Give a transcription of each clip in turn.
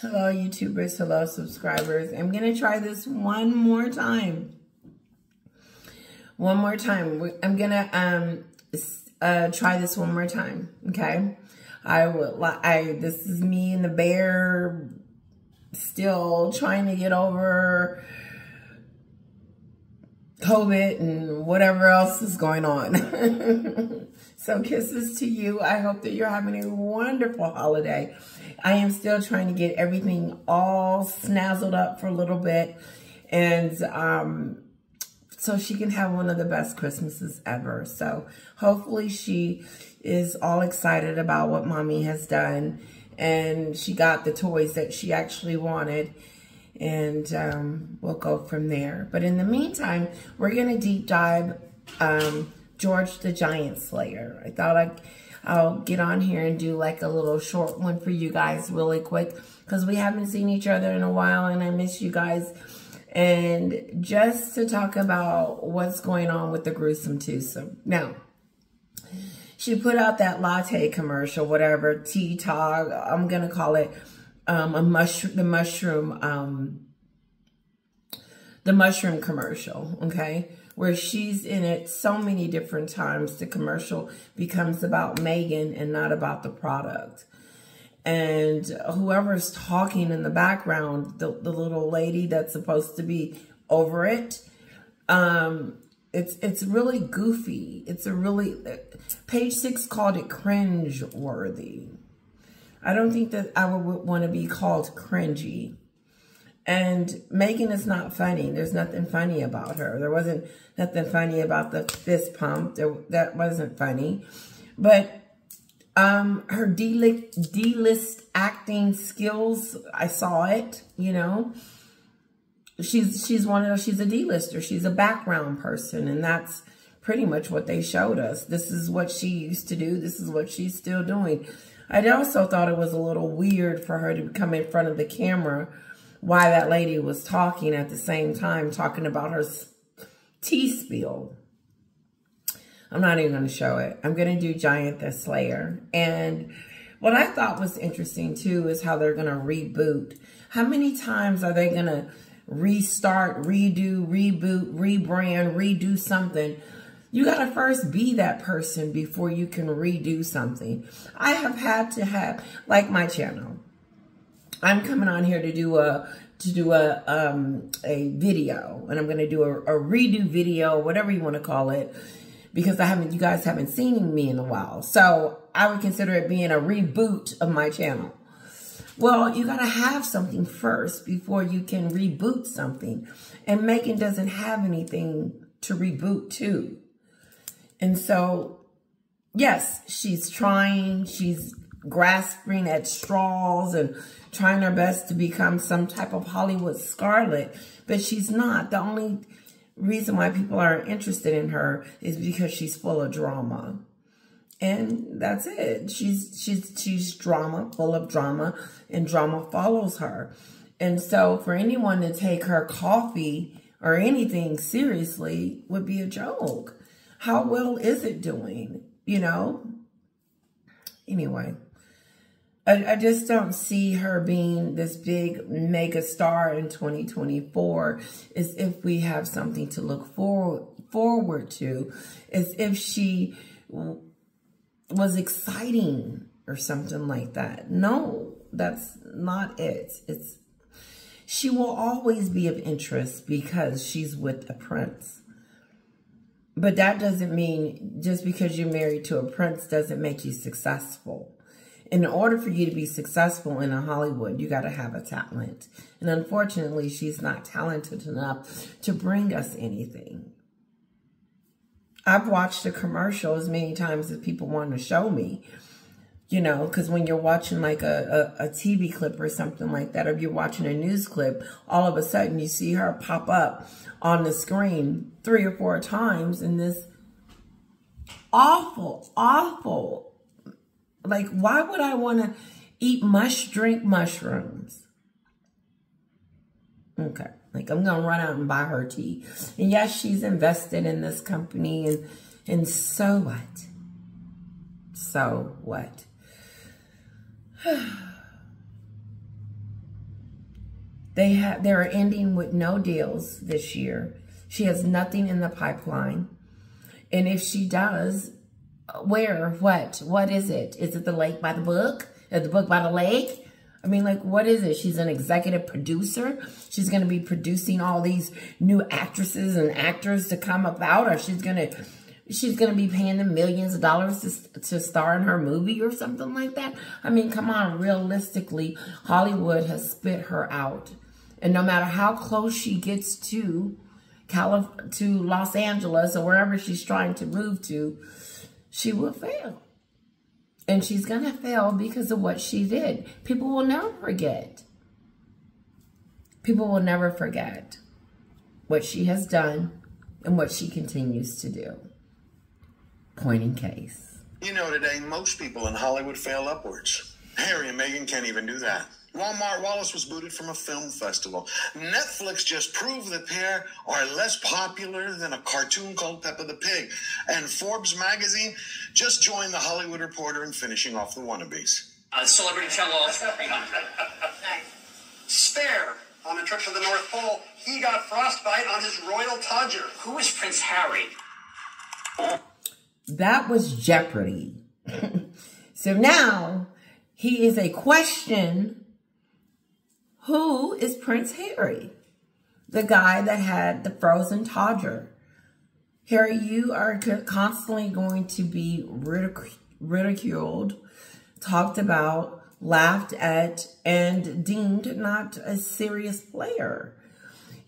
Hello, YouTubers. Hello, subscribers. I'm going to try this one more time. I'm going to try this one more time, okay? This is me and the bear still trying to get over COVID and whatever else is going on. So kisses to you. I hope that you're having a wonderful holiday. I am still trying to get everything all snazzled up for a little bit. And so she can have one of the best Christmases ever. So hopefully she is all excited about what mommy has done. And she got the toys that she actually wanted. And we'll go from there. But in the meantime, we're going to deep dive George the Giant Slayer. I thought I'll get on here and do like a little short one for you guys really quick, because we haven't seen each other in a while and I miss you guys. And just to talk about what's going on with the gruesome twosome. Now, she put out that latte commercial, whatever, tea talk, I'm going to call it the mushroom commercial, okay? Where she's in it so many different times. The commercial becomes about Meghan and not about the product. And whoever's talking in the background, the little lady that's supposed to be over it, it's really goofy. It's a really, page 6 called it cringe worthy. I don't think that I would want to be called cringy. And Meghan is not funny. There's nothing funny about her. There wasn't nothing funny about the fist pump. That wasn't funny. But her D-list acting skills, I saw it, you know. She's one of those, she's a D-lister. She's a background person. And that's pretty much what they showed us. This is what she used to do. This is what she's still doing. I also thought it was a little weird for her to come in front of the camera while that lady was talking at the same time, talking about her tea spill. I'm not even going to show it. I'm going to do Giant the Slayer. And what I thought was interesting, too, is how they're going to reboot. How many times are they going to restart, redo, reboot, rebrand, redo something? You got to first be that person before you can redo something. I have had to have, like my channel. I'm coming on here to do a video, and I'm going to do a redo video, whatever you want to call it, because you guys haven't seen me in a while. So I would consider it being a reboot of my channel. Well, you got to have something first before you can reboot something. And Meghan doesn't have anything to reboot to. And so, yes, she's trying, she's grasping at straws and trying her best to become some type of Hollywood Scarlet, but she's not. The only reason why people are interested in her is because she's full of drama. And that's it. She's drama, full of drama, and drama follows her. And so for anyone to take her coffee or anything seriously would be a joke. How well is it doing? You know? Anyway, I just don't see her being this big mega star in 2024 as if we have something to look forward to, as if she was exciting or something like that. No, that's not it. She will always be of interest because she's with a prince. But that doesn't mean just because you're married to a prince doesn't make you successful. In order for you to be successful in Hollywood, you got to have a talent. And unfortunately, she's not talented enough to bring us anything. I've watched the commercial as many times as people want to show me. You know, because when you're watching like a TV clip or something like that, or you're watching a news clip, all of a sudden you see her pop up on the screen 3 or 4 times in this awful, like, why would I want to drink mushrooms? Okay, like I'm going to run out and buy her tea. And yes, she's invested in this company, and so what? So what? They're ending with no deals this year. She has nothing in the pipeline. And if she does, where? What is it? Is it the lake by the book? Is the book by the lake? I mean, like, what is it? She's an executive producer. She's going to be producing all these new actresses and actors to come about, or she's going to be paying them millions of dollars to star in her movie or something like that. I mean, come on, realistically, Hollywood has spit her out. And no matter how close she gets to Los Angeles or wherever she's trying to move to, she will fail. And she's going to fail because of what she did. People will never forget. People will never forget what she has done and what she continues to do. Point in case. You know, today, most people in Hollywood fail upwards. Harry and Meghan can't even do that. Walmart Wallace was booted from a film festival. Netflix just proved the pair are less popular than a cartoon called Peppa the Pig. And Forbes magazine just joined the Hollywood Reporter in finishing off the wannabes. Celebrity tell-all 300. Spare. On a trip to the North Pole, he got frostbite on his royal todger. Who is Prince Harry? That was Jeopardy. So now he is a question. Who is Prince Harry? The guy that had the frozen todger. Harry, you are constantly going to be ridiculed, talked about, laughed at, and deemed not a serious player.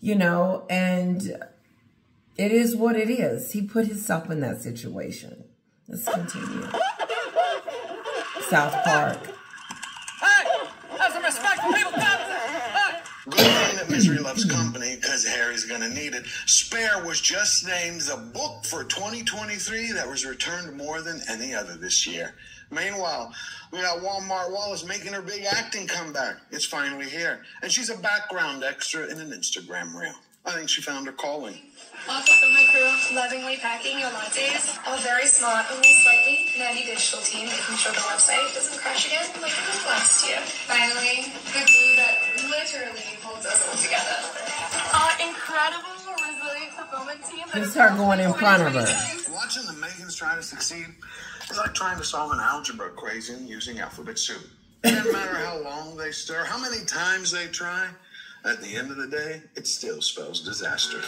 You know, and it is what it is. He put himself in that situation. Let's continue. South Park. Hey! Have some respect for people coming! Good thing that misery loves company, because Harry's going to need it. Spare was just named the book for 2023 that was returned more than any other this year. Meanwhile, we got Walmart Wallace making her big acting comeback. It's finally here. And she's a background extra in an Instagram reel. I think she found her calling. Off of my crew, lovingly packing your lattes. All very smart, only slightly nerdy digital team, making sure the website doesn't crash again like it did last year. Finally, the glue that literally holds us all together. Our incredible, resilient fulfillment team. Just her going in front of her. Watching the Meghans try to succeed is like trying to solve an algebra equation using alphabet soup. It doesn't matter how long they stir, how many times they try. At the end of the day, it still spells disaster.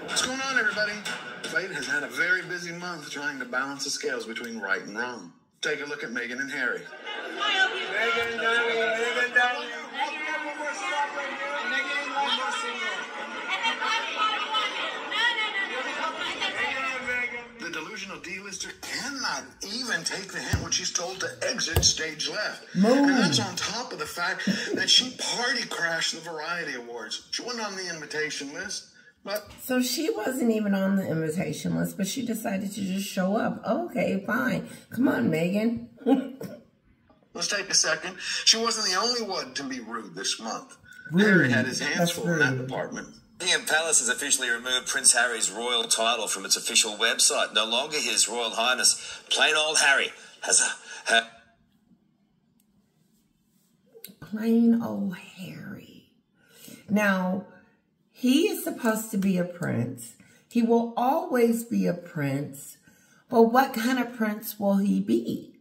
What's going on, everybody? Fate has had a very busy month trying to balance the scales between right and wrong. Take a look at Meghan and Harry. Meghan, darling, Meghan, darling. The delusional D-lister cannot even take the hint when she's told to exit stage left. Move. And that's on top of the fact that she party crashed the Variety Awards. She wasn't on the invitation list. But So she wasn't even on the invitation list, but she decided to just show up. Okay, fine. Come on, Meghan. let's take a second. She wasn't the only one to be rude this month. Rude. Harry had his hands That's full in that rude. department. Buckingham Palace has officially removed Prince Harry's royal title from its official website. No longer His Royal Highness. Plain old Harry has a... Plain old Harry. Now, he is supposed to be a prince. He will always be a prince. But what kind of prince will he be?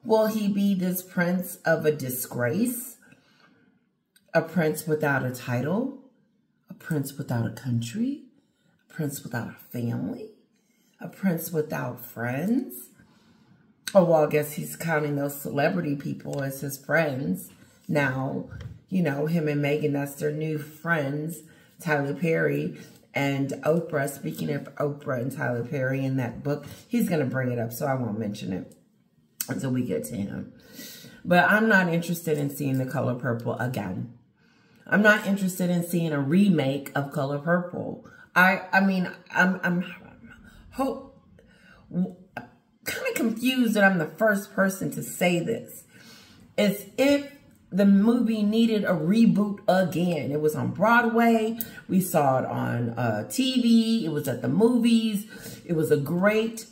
Will he be this prince of a disgrace? A prince without a title? A prince without a country? A prince without a family? A prince without friends? Oh, well, I guess he's counting those celebrity people as his friends. Now, you know, him and Meghan, that's their new friends, Tyler Perry and Oprah. Speaking of Oprah and Tyler Perry in that book, he's going to bring it up, so I won't mention it until we get to him. But I'm not interested in seeing The Color Purple again. I'm not interested in seeing a remake of Color Purple. kind of confused that I'm the first person to say this. It's if the movie needed a reboot again. It was on Broadway. We saw it on TV. It was at the movies. It was a great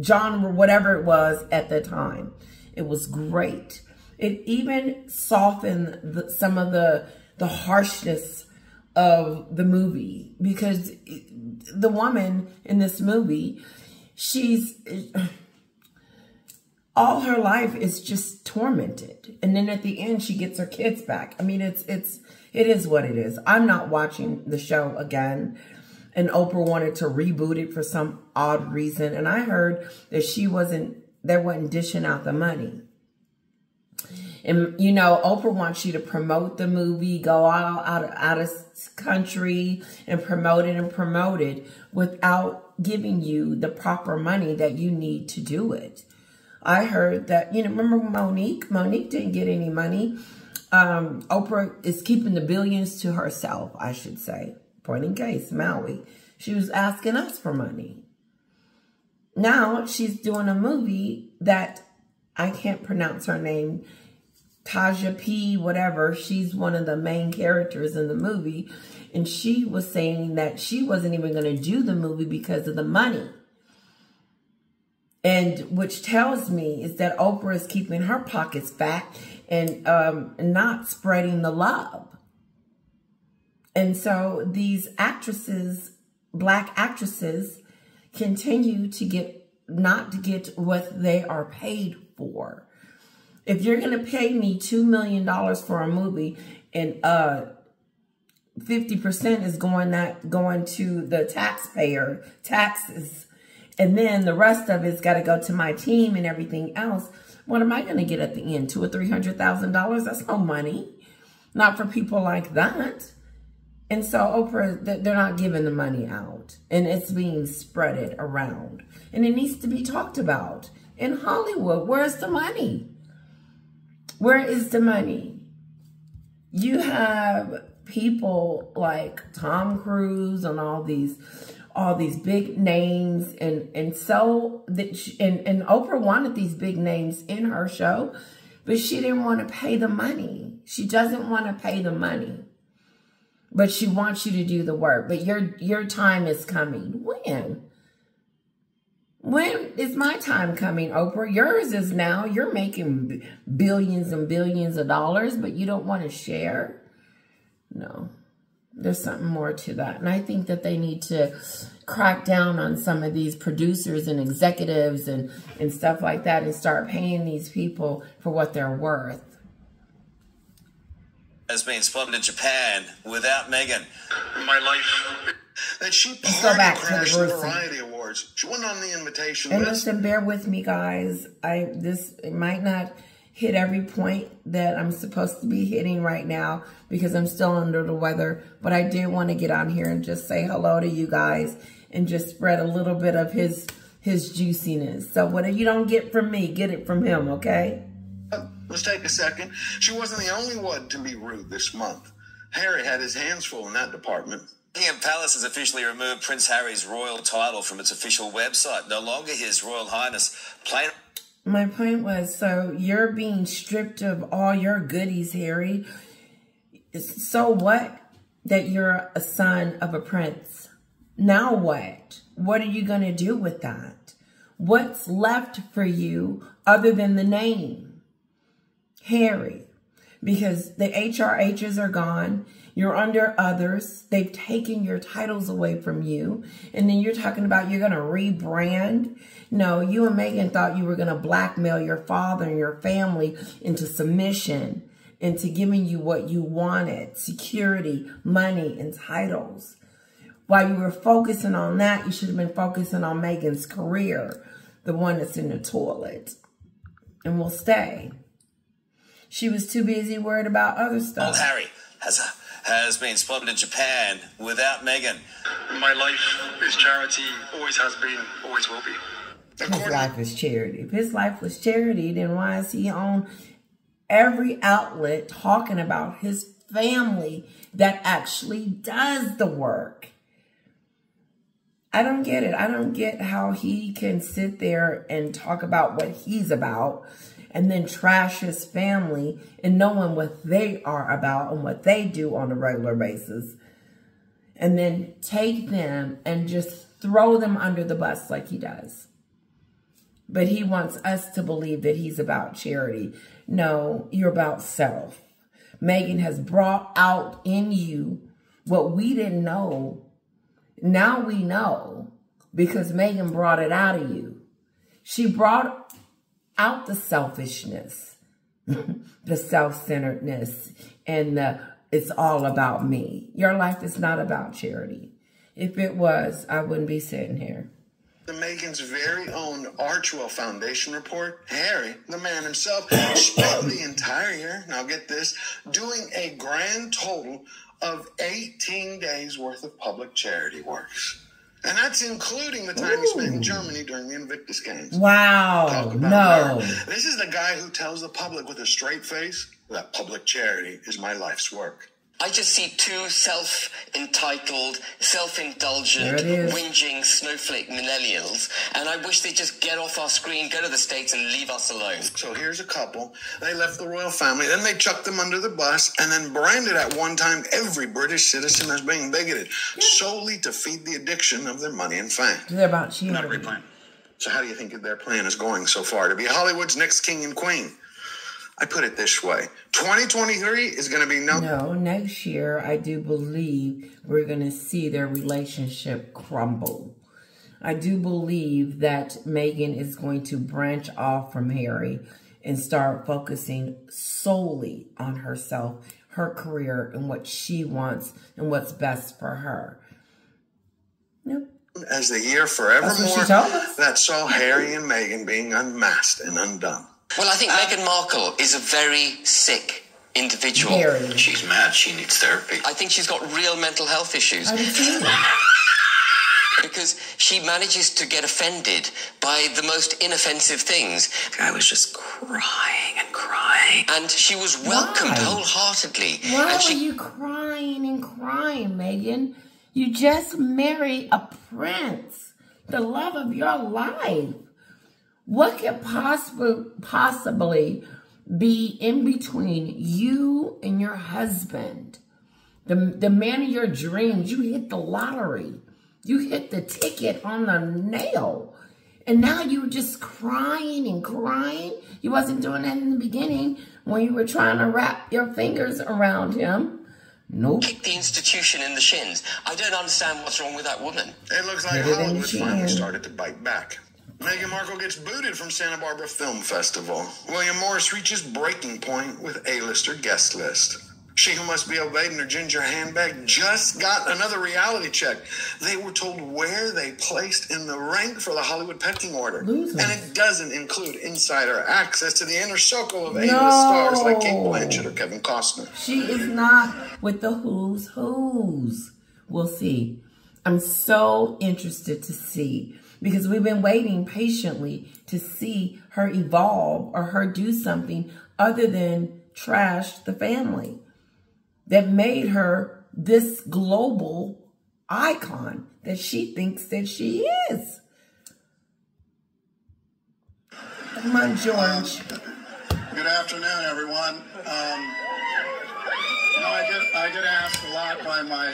genre, whatever it was at the time. It was great. It even softened some of the harshness of the movie, because the woman in this movie, all her life is just tormented. And then at the end, she gets her kids back. I mean, it is what it is. I'm not watching the show again. And Oprah wanted to reboot it for some odd reason. And I heard that they wasn't dishing out the money. And, you know, Oprah wants you to promote the movie, go out of country and promote it without giving you the proper money that you need to do it. I heard that, you know, remember Monique? Monique didn't get any money. Oprah is keeping the billions to herself, I should say. Point in case, Maui. She was asking us for money. Now she's doing a movie that I can't pronounce her name. Taja P. whatever. She's one of the main characters in the movie. And she was saying that she wasn't even going to do the movie because of the money. And which tells me is that Oprah is keeping her pockets fat and not spreading the love. And so these actresses, black actresses, continue to not to get what they are paid for. If you're going to pay me $2 million for a movie and 50% is going to the taxpayer, taxes, and then the rest of it's got to go to my team and everything else, what am I going to get at the end? $200,000 or $300,000? That's no money. Not for people like that. And so Oprah, they're not giving the money out. And it's being spreaded around. And it needs to be talked about. In Hollywood, where's the money? Where is the money? You have people like Tom Cruise and all these big names, and Oprah wanted these big names in her show, but she didn't want to pay the money. She doesn't want to pay the money, but she wants you to do the work. But your time is coming. When is my time coming, Oprah? Yours is now. You're making billions and billions of dollars, but you don't want to share. No. There's something more to that. And I think that they need to crack down on some of these producers and executives and stuff like that and start paying these people for what they're worth. Has been spotted in Japan without Meghan. My life. That she go back to the crashed the Versa. Variety Awards. She wasn't on the invitation And list. listen, bear with me, guys. It might not hit every point that I'm supposed to be hitting right now because I'm still under the weather. But I did want to get on here and just say hello to you guys and just spread a little bit of his juiciness. So whatever you don't get from me, get it from him, okay? Let's take a second. She wasn't the only one to be rude this month. Harry had his hands full in that department. Buckingham Palace has officially removed Prince Harry's royal title from its official website. No longer His Royal Highness. My point was, so you're being stripped of all your goodies, Harry. So what that you're a son of a prince? Now what? What are you going to do with that? What's left for you other than the name? Harry. Because the HRHs are gone. You're under others. They've taken your titles away from you. And then you're talking about you're going to rebrand. No, you and Meghan thought you were going to blackmail your father and your family into submission, into giving you what you wanted, security, money, and titles. While you were focusing on that, you should have been focusing on Meghan's career, the one that's in the toilet, and will stay. She was too busy worried about other stuff. Old Harry has been spotted in Japan without Meghan. My life is charity, always has been, always will be. His life is charity. If his life was charity, then why is he on every outlet talking about his family that actually does the work? I don't get it. I don't get how he can sit there and talk about what he's about and then trash his family and knowing what they are about and what they do on a regular basis. And then take them and just throw them under the bus like he does. But he wants us to believe that he's about charity. No, you're about self. Meghan has brought out in you what we didn't know. Now we know because Meghan brought it out of you. She brought out the selfishness, the self-centeredness, and the it's all about me. Your life is not about charity. If it was, I wouldn't be sitting here. The Meghan's very own Archwell Foundation report, Harry, the man himself, spent the entire year, now get this, doing a grand total of 18 days worth of public charity works. And that's including the time he spent in Germany during the Invictus Games. Wow, no. This is the guy who tells the public with a straight face that public charity is my life's work. I just see two self-entitled, self-indulgent, whinging snowflake millennials, and I wish they'd just get off our screen, go to the States, and leave us alone. So here's a couple. They left the royal family, then they chucked them under the bus, and then branded at one time every British citizen as being bigoted, solely to feed the addiction of their money and fame. They're about cheating. Not a great plan. So how do you think their plan is going so far? To be Hollywood's next king and queen? I put it this way. 2023 is going to be No, next year, I do believe we're going to see their relationship crumble. I do believe that Meghan is going to branch off from Harry and start focusing solely on herself, her career, and what she wants and what's best for her. Yep. As the year forevermore that saw Harry and Meghan being unmasked and undone. Well, I think Meghan Markle is a very sick individual. Harry. She's mad. She needs therapy. I think she's got real mental health issues. Because she manages to get offended by the most inoffensive things. I was just crying and crying. And she was welcomed wholeheartedly. Why and are you crying and crying, Meghan? You just married a prince, the love of your life. What could possibly be in between you and your husband? The man of your dreams. You hit the lottery. You hit the ticket on the nail. And now you're just crying and crying. You wasn't doing that in the beginning when you were trying to wrap your fingers around him. Nope. Kick the institution in the shins. I don't understand what's wrong with that woman. It looks like Hollywood finally started to bite back. Meghan Markle gets booted from Santa Barbara Film Festival. William Morris reaches breaking point with A-lister guest list. She who must be obeyed in her ginger handbag just got another reality check. They were told where they placed in the rank for the Hollywood pecking order. And it doesn't include insider access to the inner circle of A-list stars like Kate Blanchett or Kevin Costner. She is not with the who's who's. We'll see. I'm so interested to see. Because we've been waiting patiently to see her evolve or her do something other than trash the family that made her this global icon that she thinks that she is. Come on, George. Good afternoon, everyone. I get asked a lot by my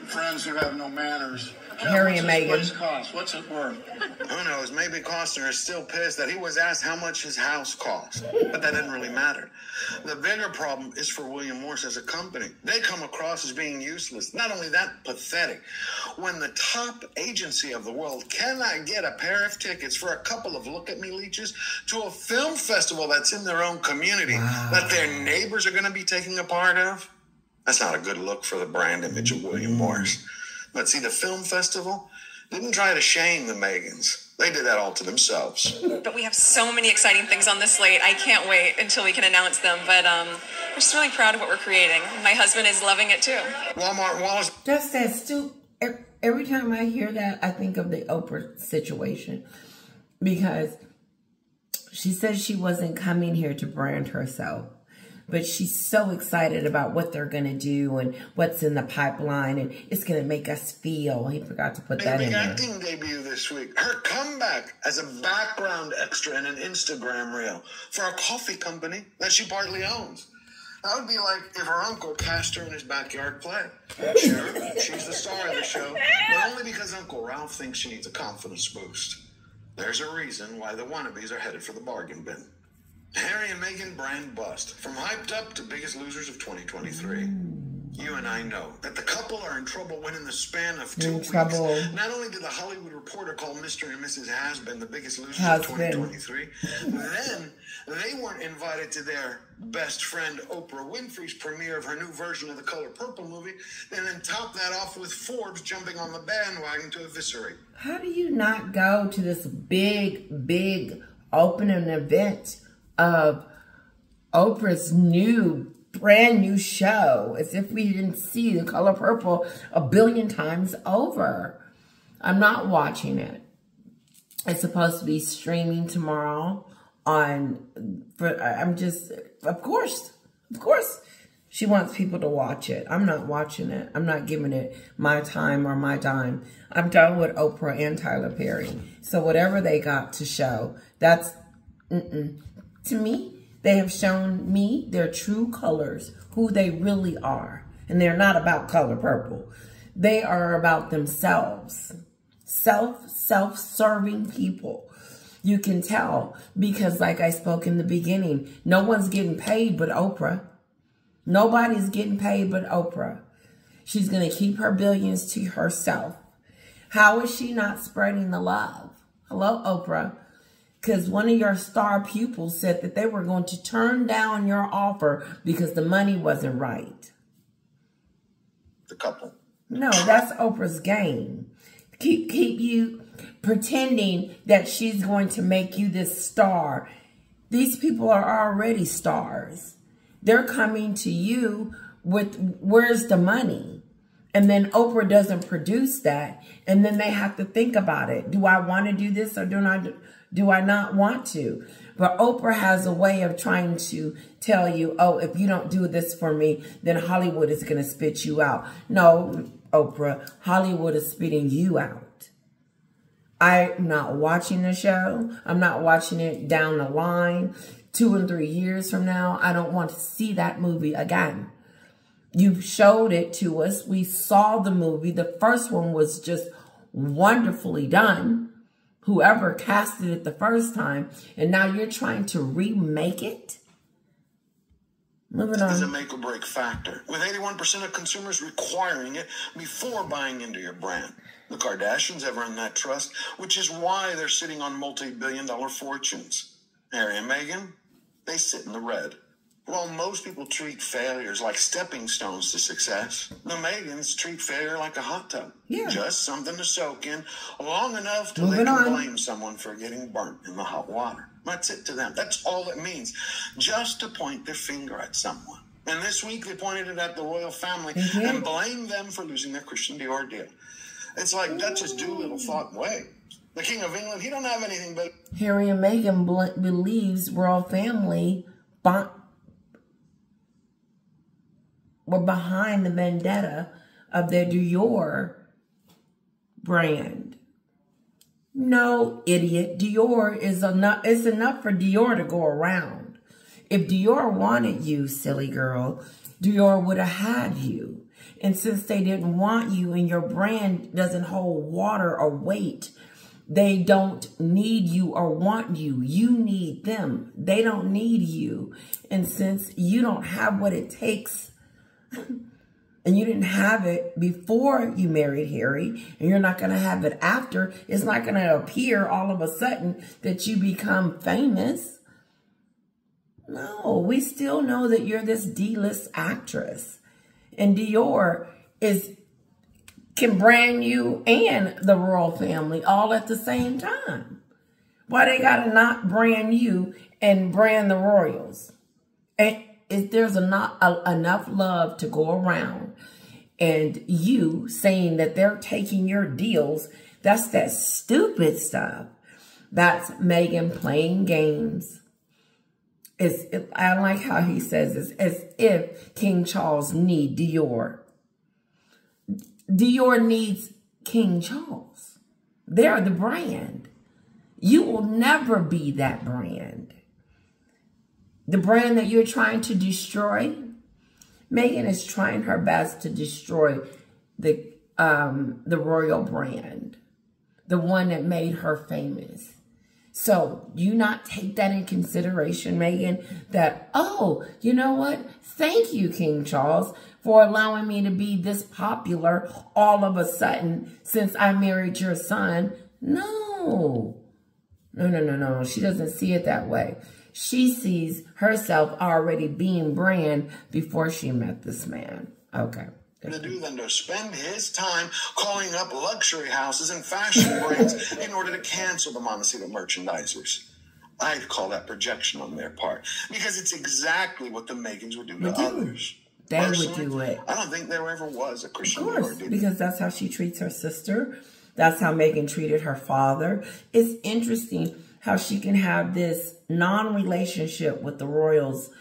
friends who have no manners. Harry and Meghan. What's it cost? What's it worth? Who knows? Maybe Costner is still pissed that he was asked how much his house cost. But that didn't really matter. The bigger problem is for William Morris as a company. They come across as being useless. Not only that, pathetic. When the top agency of the world cannot get a pair of tickets for a couple of look-at-me leeches to a film festival that's in their own community that their neighbors are going to be taking a part of, that's not a good look for the brand image of William Morris. But see, the film festival didn't try to shame the Meghans. They did that all to themselves. But we have so many exciting things on this slate. I can't wait until we can announce them. But we're just really proud of what we're creating. My husband is loving it too. Walmart Wallace. Just that stupid. Every time I hear that, I think of the Oprah situation. Because she said she wasn't coming here to brand herself. But she's so excited about what they're going to do and what's in the pipeline. And it's going to make us feel. He forgot to put that in there. Acting debut this week. Her comeback as a background extra in an Instagram reel for a coffee company that she partly owns. That would be like if her uncle cast her in his backyard play. Sure, she's the star of the show, but only because Uncle Ralph thinks she needs a confidence boost. There's a reason why the wannabes are headed for the bargain bin. Harry and Meghan brand bust. From hyped up to biggest losers of 2023. You and I know that the couple are in trouble when in the span of 2 weeks, not only did the Hollywood Reporter call Mr. and Mrs. Has-Been the biggest losers of 2023, then they weren't invited to their best friend Oprah Winfrey's premiere of her new version of the Color Purple movie, and then top that off with Forbes jumping on the bandwagon to eviscerate. How do you not go to this big opening event of Oprah's brand new show as if we didn't see the Color Purple a billion times over? I'm not watching it. It's supposed to be streaming tomorrow of course she wants people to watch it. I'm not watching it. I'm not giving it my time or my dime. I'm done with Oprah and Tyler Perry. So whatever they got to show, that's, to me, they have shown me their true colors, who they really are. And they're not about Color Purple. They are about themselves. Self-serving people. You can tell because, like I spoke in the beginning, no one's getting paid but Oprah. Nobody's getting paid but Oprah. She's going to keep her billions to herself. How is she not spreading the love? Hello, Oprah. Because one of your star pupils said that they were going to turn down your offer because the money wasn't right. The couple. No, that's Oprah's game. Keep you pretending that she's going to make you this star. These people are already stars. They're coming to you with, where's the money? And then Oprah doesn't produce that. And then they have to think about it. Do I want to do this or do I not want to? But Oprah has a way of trying to tell you, oh, if you don't do this for me, then Hollywood is going to spit you out. No, Oprah, Hollywood is spitting you out. I'm not watching the show. I'm not watching it down the line. 2 and 3 years from now, I don't want to see that movie again. You showed it to us. We saw the movie. The first one was just wonderfully done. Whoever casted it the first time, and now you're trying to remake it? Moving on. Is a make or break factor, with 81% of consumers requiring it before buying into your brand. The Kardashians have earned that trust, which is why they're sitting on multi-billion-dollar fortunes. Harry and Meghan, they sit in the red. While most people treat failures like stepping stones to success, the Meghans treat failure like a hot tub. Yeah. Just something to soak in long enough till they can blame someone for getting burnt in the hot water. That's it to them. That's all it means. Just to point their finger at someone. And this week they pointed it at the royal family and blamed them for losing their Christian Dior deal. It's like Duchess Doolittle thought, wait, the King of England, he don't have anything but... Harry and Meghan believes royal family were behind the vendetta of their Dior brand. No, idiot. Dior is enough. It's enough for Dior to go around. If Dior wanted you, silly girl, Dior would have had you. And since they didn't want you and your brand doesn't hold water or weight, they don't need you or want you. You need them. They don't need you. And since you don't have what it takes, and you didn't have it before you married Harry, and you're not going to have it after, it's not going to appear all of a sudden that you become famous. No, we still know that you're this D-list actress. And Dior can brand you and the royal family all at the same time. Why they got to not brand you and brand the royals? And if there's not enough love to go around, and you saying that they're taking your deals, that's that stupid stuff. That's Meghan playing games. I like how he says it's as if King Charles need Dior. Dior needs King Charles. They're the brand. You will never be that brand. The brand that you're trying to destroy, Meghan is trying her best to destroy the royal brand, the one that made her famous. So you not take that in consideration, Meghan, that, oh, you know what? Thank you, King Charles, for allowing me to be this popular all of a sudden since I married your son. No. No. She doesn't see it that way. She sees herself already being brand before she met this man. Okay. To do than to spend his time calling up luxury houses and fashion brands in order to cancel the Montecito merchandisers. I'd call that projection on their part, because it's exactly what the Meghans would do to others. They Personally, would do it. I don't think there ever was a Christian Of course, Dior, because that's how she treats her sister. That's how Meghan treated her father. It's interesting how she can have this non-relationship with the royals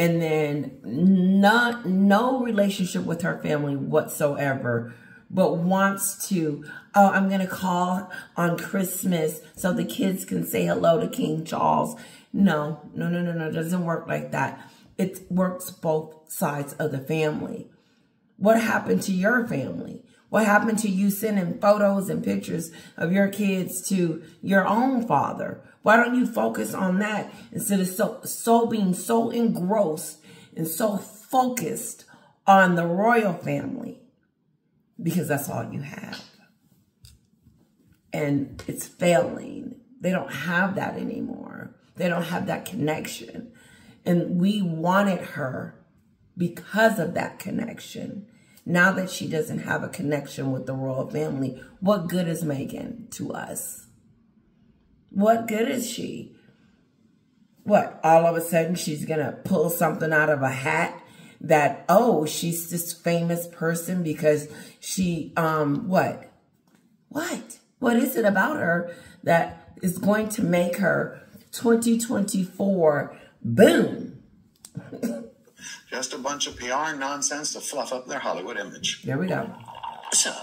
and then no relationship with her family whatsoever, but wants to, oh, I'm going to call on Christmas so the kids can say hello to King Charles. No. It doesn't work like that. It works both sides of the family. What happened to your family? What happened to you sending photos and pictures of your kids to your own father? Why don't you focus on that instead of being so engrossed and so focused on the royal family? Because that's all you have. And it's failing. They don't have that anymore. They don't have that connection. And we wanted her because of that connection. Now that she doesn't have a connection with the royal family, what good is Meghan to us? What good is she? What, all of a sudden she's going to pull something out of a hat that, oh, she's this famous person because she, what? What is it about her that is going to make her 2024 boom? Just a bunch of PR nonsense to fluff up their Hollywood image. There we go. Sir,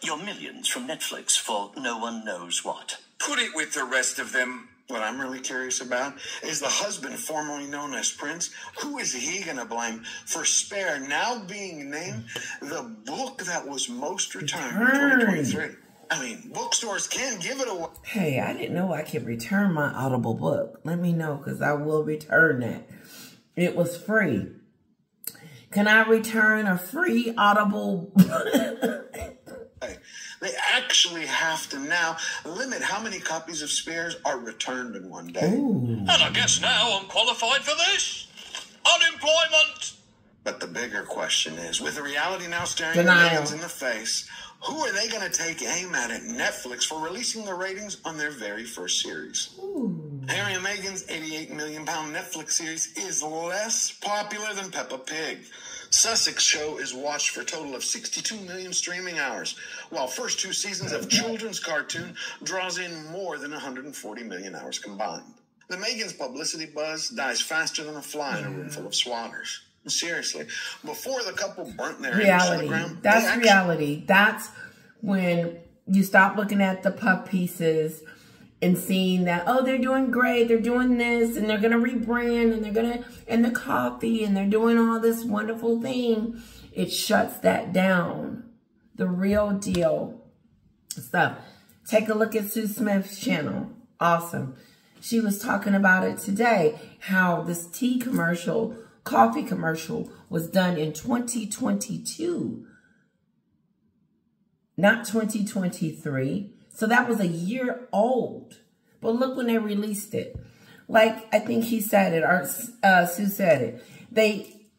your millions from Netflix for no one knows what. Put it with the rest of them. What I'm really curious about is the husband formerly known as Prince. Who is he going to blame for Spare now being named the book that was most returned in 2023? I mean, bookstores can give it away. Hey, I didn't know I could return my Audible book. Let me know, because I will return that. It was free. Can I return a free Audible? They actually have to now limit how many copies of Spares are returned in one day. Ooh. And I guess now I'm qualified for this. Unemployment. But the bigger question is, with the reality now staring the Meghans in the face, who are they going to take aim at Netflix for releasing the ratings on their very first series? Ooh. Harry and Meghan's £88 million Netflix series is less popular than Peppa Pig. Sussex show is watched for a total of 62 million streaming hours, while first two seasons of children's cartoon draws in more than 140 million hours combined. The Meghans' publicity buzz dies faster than a fly in a room full of swatters. Seriously, before the couple burnt their image to the ground. That's reality. That's when you stop looking at the puff pieces and seeing that, oh, they're doing great, they're doing this, and they're going to rebrand, and they're going to, and the coffee, and they're doing all this wonderful thing. It shuts that down. The real deal stuff. Take a look at Sue Smith's channel. Awesome. She was talking about it today, how this tea commercial, coffee commercial was done in 2022, not 2023. So that was a year old. But look when they released it. Like, I think he said it, or Sue said it. They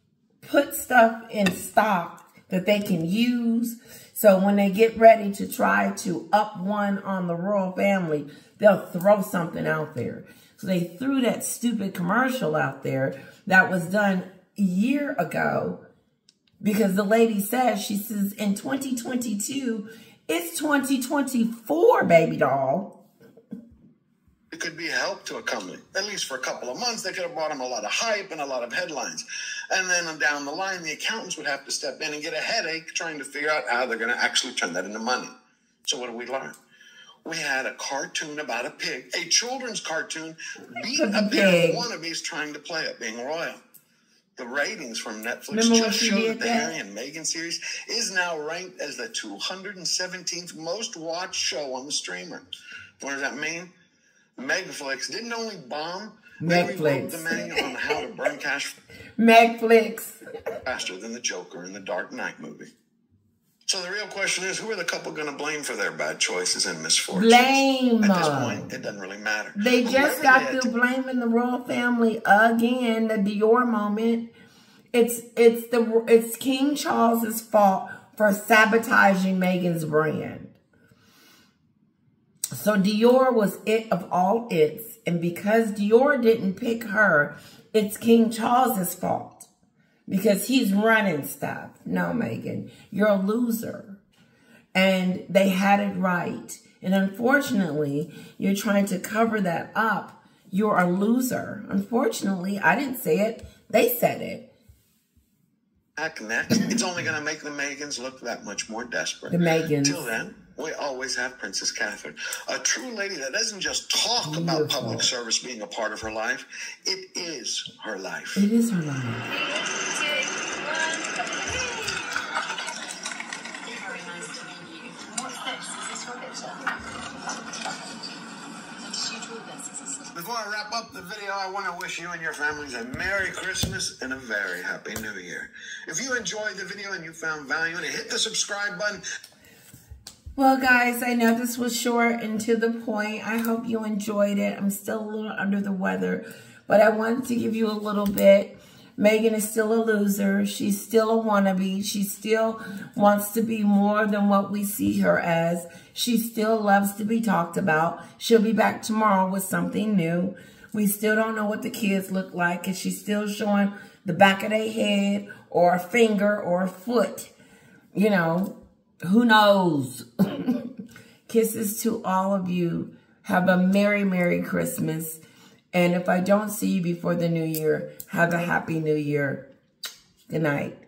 put stuff in stock that they can use. So when they get ready to try to up one on the royal family, they'll throw something out there. So they threw that stupid commercial out there that was done a year ago. Because the lady says, she says, in 2022... it's 2024, baby doll. It could be a help to a company. At least for a couple of months, they could have brought them a lot of hype and a lot of headlines. And then down the line, the accountants would have to step in and get a headache trying to figure out how they're going to actually turn that into money. So what did we learn? We had a cartoon about a pig, a children's cartoon, beat a pair of wannabes trying to play it, being royal. The ratings from Netflix just show that the Harry and Meghan series is now ranked as the 217th most watched show on the streamer. What does that mean? Megflix didn't only bomb, they rewrote the manual on how to burn cash faster than the Joker in the Dark Knight movie. So the real question is, who are the couple going to blame for their bad choices and misfortunes? Blame. At this point, it doesn't really matter. They just got through blaming the royal family again. The Dior moment. It's King Charles's fault for sabotaging Meghan's brand. So Dior was it of all its, and because Dior didn't pick her, it's King Charles's fault because he's running stuff. No, Meghan, you're a loser, and they had it right. And unfortunately, you're trying to cover that up. You're a loser. Unfortunately, I didn't say it. They said it. Next, it's only going to make the Meghans look that much more desperate. The Meghans. Till then, we always have Princess Catherine, a true lady that doesn't just talk about public service being a part of her life. It is her life. It is her life. Before I wrap up the video, I want to wish you and your families a Merry Christmas and a very Happy New Year. If you enjoyed the video and you found value in it, hit the subscribe button. Well, guys, I know this was short and to the point. I hope you enjoyed it. I'm still a little under the weather, but I wanted to give you a little bit. Meghan is still a loser. She's still a wannabe. She still wants to be more than what we see her as. She still loves to be talked about. She'll be back tomorrow with something new. We still don't know what the kids look like because she's still showing the back of their head or a finger or a foot. You know, who knows? Kisses to all of you. Have a Merry, Merry Christmas. And if I don't see you before the new year, have a Happy New Year. Good night.